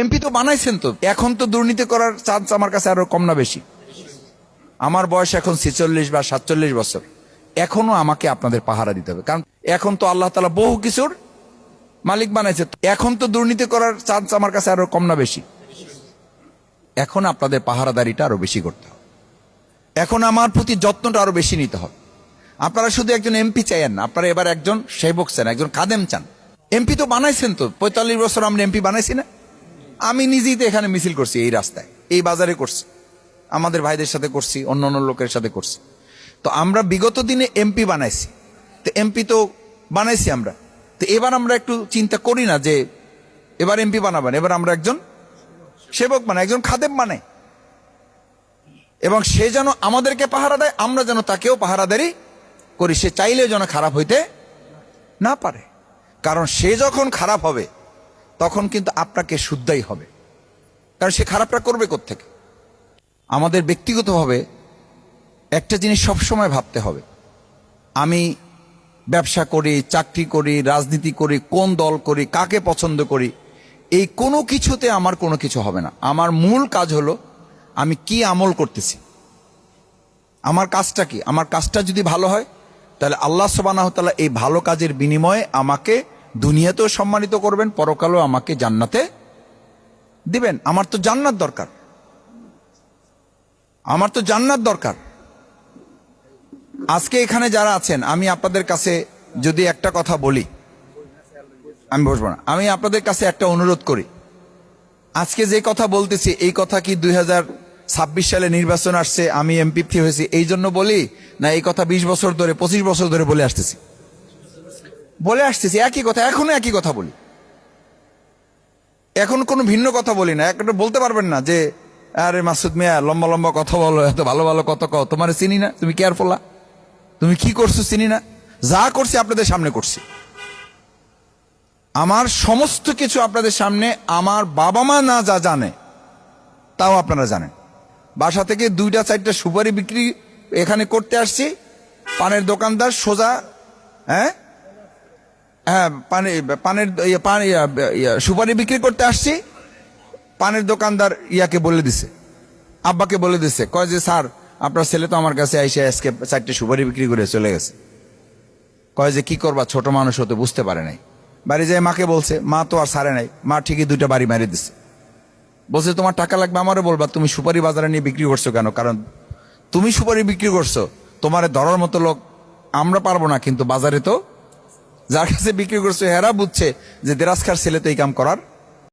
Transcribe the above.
MP তো বানাইছেন তো, এখন তো দুর্নীতি করার চান্স আমার কাছে আরো কম না বেশি? আমার বয়স এখন 46 বা 47 বছর, এখনো আমাকে আপনাদের পাহারা দিতে হবে, কারণ এখন তো আল্লাহ তাআলা বহু কিছুর মালিক বানাইছে। এখন তো দুর্নীতি করার চান্স আমার কাছে আরো কম না বেশি? এখন আপনাদের পাহারাদারিটা আরো বেশি করতে হবে, এখন আমার প্রতি যত্নটা আরো বেশি নিতে হবে। আপনারা শুধু একজন এমপি চাইয়েন না, আপনারা এবার একজন সেবক চান, একজন খাদেম চান। এমপি তো বানাইছেন তো, 45 বছর আমরা এমপি বানাইছি না? আমি নিজেই তো এখানে মিছিল করছি, এই রাস্তায়, এই বাজারে করছি, আমাদের ভাইদের সাথে করছি, অন্য অন্য লোকের সাথে করছি। তো আমরা বিগত দিনে এমপি বানাইছি, তো এমপি তো বানাইছি আমরা, তো এবার আমরা একটু চিন্তা করি না যে এবার এমপি বানাবেন, এবার আমরা একজন সেবক বানাই, একজন খাদেম বানাই, এবং সে যেন আমাদেরকে পাহারা দেয়, আমরা যেন তাকেও পাহারাদারি করি। সে চাইলেও যেন খারাপ হইতে না পারে, কারণ সে যখন খারাপ হবে তখন কিন্তু আপনাকে শুদ্ধই হবে, কারণ সে খারাপটা করবে কোত্থেকে। আমাদের ব্যক্তিগতভাবে একটা জিনিস সবসময় ভাবতে হবে, আমি ব্যবসা করি, চাকরি করি, রাজনীতি করি, কোন দল করি, কাকে পছন্দ করি, এই কোনো কিছুতে আমার কোনো কিছু হবে না। আমার মূল কাজ হলো আমি কি আমল করতেছি, আমার কাজটা কি। আমার কাজটা যদি ভালো হয় তাহলে আল্লাহ সুবহানাহু ওয়া তাআলা এই ভালো কাজের বিনিময়ে আমাকে দুনিয়াতেও সম্মানিত করবেন, পরকালেও আমাকে জান্নাতে দিবেন। আমার তো জান্নাত দরকার, আমার তো জান্নাত দরকার। আজকে এখানে যারা আছেন, আমি আপনাদের কাছে যদি একটা কথা বলি, আমি বসবো না, আমি আপনাদের কাছে একটা অনুরোধ করি। আজকে যে কথা বলতেছি, এই কথা কি 2026 সালে নির্বাচন আসছে, আমি এমপি হয়েছি এই জন্য বলি, না এই কথা 20 বছর ধরে, 25 বছর ধরে বলে আসতেছি? একই কথা, এখনো একই কথা বলি, এখন কোনো ভিন্ন কথা বলি না। একটা বলতে পারবেন না যে আরে মাসুদ মিয়া লম্বা লম্বা কথা বলো, এত ভালো ভালো কথা কও, তোমার চিনি না, তুমি কেয়ারফুলা, তুমি কি করছো চিনি না। যা করছি আপনাদের সামনে করছি, আমার সমস্ত কিছু আপনাদের সামনে, আমার বাবা মা না যা জানে তাও আপনারা জানেন। বাসা থেকে 2-4টা সুপারি বিক্রি এখানে করতে আসছি, পানের দোকানদার সোজা, হ্যাঁ হ্যাঁ সুপারি বিক্রি করতে আসছি, পানের দোকানদার ইয়াকে বলে দিছে, আব্বাকে বলে দিছে, কয় যে স্যার আপনার ছেলে তো আমার কাছে এসে আজকে 4টে সুপারি বিক্রি করে চলে গেছে। কয় যে কি করবা, ছোট মানুষ হতে বুঝতে পারে নাই। বাড়ি যায় মাকে বলছে, মা তো আর ছাড়ে নাই, মা ঠিকই 2টা বাড়ি মেরে দিছে। বলছে তোমার টাকা লাগবে আমারও বলবা, তুমি সুপারি বাজারে নিয়ে বিক্রি করছো কেন? কারণ তুমি সুপারি বিক্রি করছো, তোমারে ধরার মতো লোক আমরা পারবো না, কিন্তু বাজারে তো যার কাছে বিক্রি করছো হেরা বুঝছে যে দেরাজখার ছেলে তো এই কাম করার